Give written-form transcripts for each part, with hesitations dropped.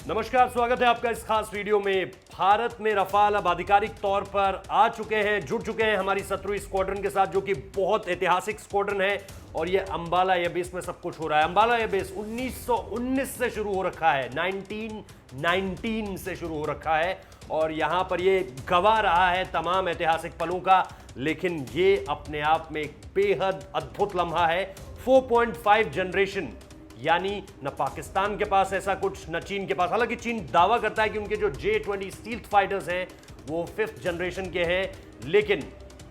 नमस्कार, स्वागत है आपका इस खास वीडियो में। भारत में रफाल अब आधिकारिक तौर पर आ चुके हैं, जुड़ चुके हैं हमारी शत्रु स्क्वाड्रन के साथ, जो कि बहुत ऐतिहासिक स्क्वाड्रन है। और ये अंबाला एयरबेस में सब कुछ हो रहा है। अंबाला एयरबेस 1919 से शुरू हो रखा है, 1919 से शुरू हो रखा है, और यहां पर ये गवाह रहा है तमाम ऐतिहासिक पलों का। लेकिन ये अपने आप में एक बेहद अद्भुत लम्हा है। 4.5 जनरेशन, यानी न पाकिस्तान के पास ऐसा कुछ, न चीन के पास। हालांकि चीन दावा करता है कि उनके जो J-20 स्टील्थ फाइटर्स हैं वो 5th जनरेशन के हैं, लेकिन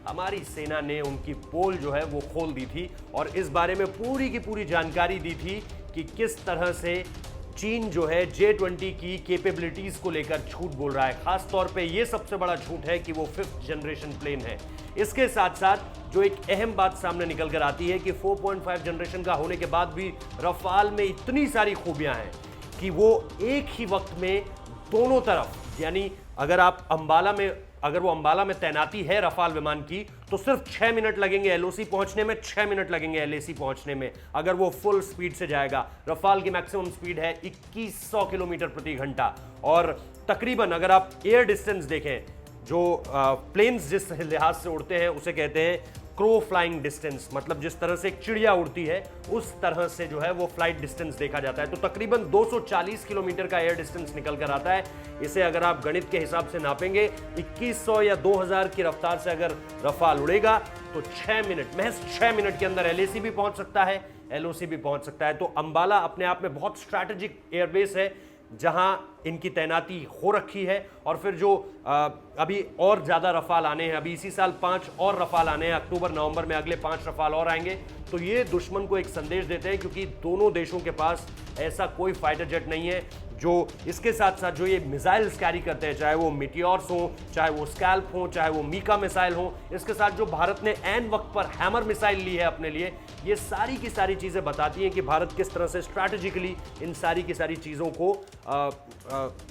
हमारी सेना ने उनकी पोल जो है वो खोल दी थी और इस बारे में पूरी की पूरी जानकारी दी थी कि किस तरह से चीन जो है J-20 की कैपेबिलिटीज को लेकर झूठ बोल रहा है। खास तौर पे ये सबसे बड़ा झूठ है कि वो 5th जनरेशन प्लेन है। इसके साथ साथ जो एक अहम बात सामने निकल कर आती है कि 4.5 जनरेशन का होने के बाद भी रफाल में इतनी सारी खूबियां हैं कि वो एक ही वक्त में दोनों तरफ, यानी अगर वो अंबाला में तैनाती है रफाल विमान की, तो सिर्फ 6 मिनट लगेंगे एलओसी पहुंचने में, 6 मिनट लगेंगे एलएसी पहुंचने में, अगर वो फुल स्पीड से जाएगा। रफाल की मैक्सिमम स्पीड है 2100 किलोमीटर प्रति घंटा। और तकरीबन अगर आप एयर डिस्टेंस देखें, जो प्लेन्स जिस लिहाज से उड़ते हैं उसे कहते हैं क्रो फ्लाइंग डिस्टेंस, मतलब जिस तरह से एक चिड़िया उड़ती है उस तरह से जो है वो फ्लाइट डिस्टेंस देखा जाता है। तो तकरीबन 240 किलोमीटर का एयर डिस्टेंस निकल कर आता है। इसे अगर आप गणित के हिसाब से नापेंगे, 2100 या 2000 की रफ्तार से अगर रफाल उड़ेगा तो 6 मिनट, महज 6 मिनट के अंदर एलएसी भी पहुंच सकता है, एलओसी भी पहुंच सकता है। तो अंबाला अपने आप में बहुत स्ट्रैटेजिक एयरबेस है जहां इनकी तैनाती हो रखी है। और फिर जो अभी और ज्यादा रफाल आने हैं, अभी इसी साल 5 और रफाल आने हैं, अक्टूबर नवंबर में अगले 5 रफाल और आएंगे। तो ये दुश्मन को एक संदेश देते हैं, क्योंकि दोनों देशों के पास ऐसा कोई फाइटर जेट नहीं है जो इसके साथ साथ जो ये मिसाइल्स कैरी करते हैं, चाहे वो मिटियोर्स हो, चाहे वो स्कैल्प हो, चाहे वो मीका मिसाइल हो। इसके साथ जो भारत ने ऐन वक्त पर हैमर मिसाइल ली है अपने लिए, ये सारी की सारी चीजें बताती हैं कि भारत किस तरह से स्ट्रैटेजिकली इन सारी की सारी चीजों को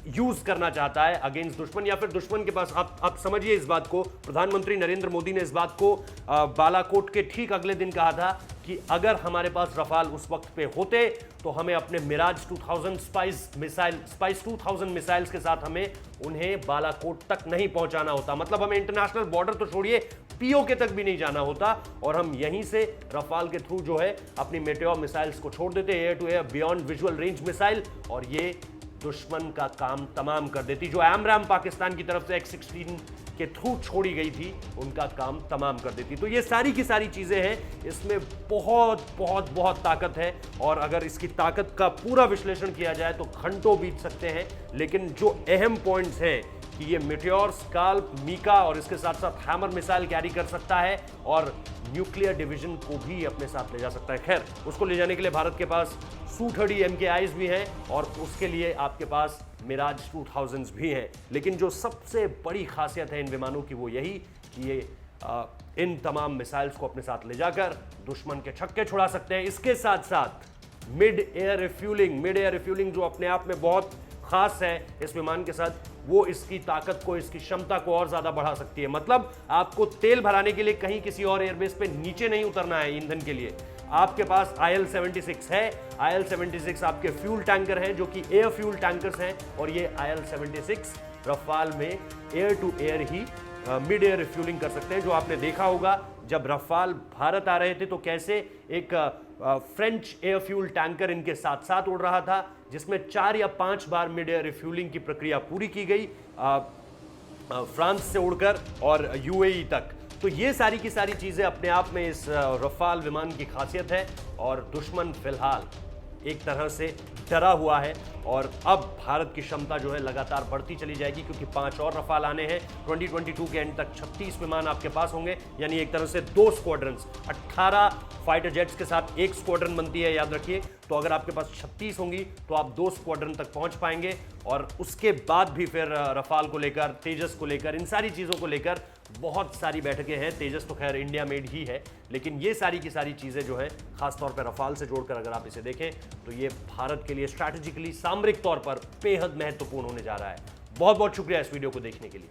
यूज करना चाहता है अगेंस्ट दुश्मन, या फिर दुश्मन के पास। आप समझिए इस बात को, प्रधानमंत्री नरेंद्र मोदी ने इस बात को बालाकोट के ठीक अगले दिन कहा था कि अगर हमारे पास रफाल उस वक्त पे होते तो हमें अपने मिराज 2000 स्पाइस 2000 मिसाइल्स के साथ हमें उन्हें बालाकोट तक नहीं पहुंचाना होता। मतलब हमें इंटरनेशनल बॉर्डर तो छोड़िए, पीओके तक भी नहीं जाना होता, और हम यहीं से रफाल के थ्रू जो है अपनी मेटेओर मिसाइल्स को छोड़ देते, air to air beyond visual range missile, और ये दुश्मन का काम तमाम कर देती। जो एमराम पाकिस्तान की तरफ से X-16 के थ्रू छोड़ी गई थी, उनका काम तमाम कर देती। तो ये सारी की सारी चीजें हैं, इसमें बहुत बहुत बहुत ताकत है। और अगर इसकी ताकत का पूरा विश्लेषण किया जाए तो घंटों बीत सकते हैं। लेकिन जो अहम पॉइंट्स हैं कि ये मिटियोर, स्काल्प, मीका और इसके साथ साथ हैमर मिसाइल कैरी कर सकता है और न्यूक्लियर डिवीजन को भी अपने साथ ले जा सकता है। खैर, उसको ले जाने के लिए भारत के पास Su-30 MKIs भी हैं और उसके लिए आपके पास मिराज 2000s भी हैं। लेकिन जो सबसे बड़ी खासियत है इन विमानों की वो यही कि ये इन तमाम मिसाइल्स को अपने साथ ले जाकर दुश्मन के छक्के छुड़ा सकते हैं। इसके साथ साथ मिड एयर रिफ्यूलिंग जो अपने आप में बहुत खास है इस विमान के साथ, वो इसकी ताकत को, इसकी क्षमता को और ज्यादा बढ़ा सकती है। मतलब आपको तेल भराने के लिए कहीं किसी और एयरबेस पे नीचे नहीं उतरना है ईंधन के लिए। आपके पास IL-76 है। IL-76 आपके फ्यूल टैंकर हैं जो कि एयर फ्यूल टैंकर्स हैं, और ये IL-76 रफाल में एयर टू एयर ही मिड एयर रिफ्यूलिंग कर सकते हैं। जो आपने देखा होगा जब रफाल भारत आ रहे थे तो कैसे एक फ्रेंच एयर फ्यूल टैंकर इनके साथ साथ उड़ रहा था, जिसमें 4 या 5 बार मिड एयर रिफ्यूलिंग की प्रक्रिया पूरी की गई, फ्रांस से उड़कर और यूएई तक। तो ये सारी की सारी चीजें अपने आप में इस रफाल विमान की खासियत है। और दुश्मन फिलहाल एक तरह से डरा हुआ है, और अब भारत की क्षमता जो है लगातार बढ़ती चली जाएगी, क्योंकि 5 और रफाल आने हैं। 2022 के एंड तक 36 विमान आपके पास होंगे, यानी एक तरह से 2 स्क्वाड्रन्स, 18 फाइटर जेट्स के साथ एक स्क्वाड्रन बनती है, याद रखिए। तो अगर आपके पास 36 होंगी तो आप 2 स्क्वाड्रन तक पहुंच पाएंगे। और उसके बाद भी फिर रफाल को लेकर, तेजस को लेकर, इन सारी चीज़ों को लेकर बहुत सारी बैठकें हैं। तेजस तो खैर इंडिया मेड ही है, लेकिन ये सारी की सारी चीज़ें जो है खासतौर पर रफाल से जोड़कर अगर आप इसे देखें तो ये भारत के लिए स्ट्रैटेजिकली, सामरिक तौर पर बेहद महत्वपूर्ण होने जा रहा है। बहुत बहुत शुक्रिया इस वीडियो को देखने के लिए।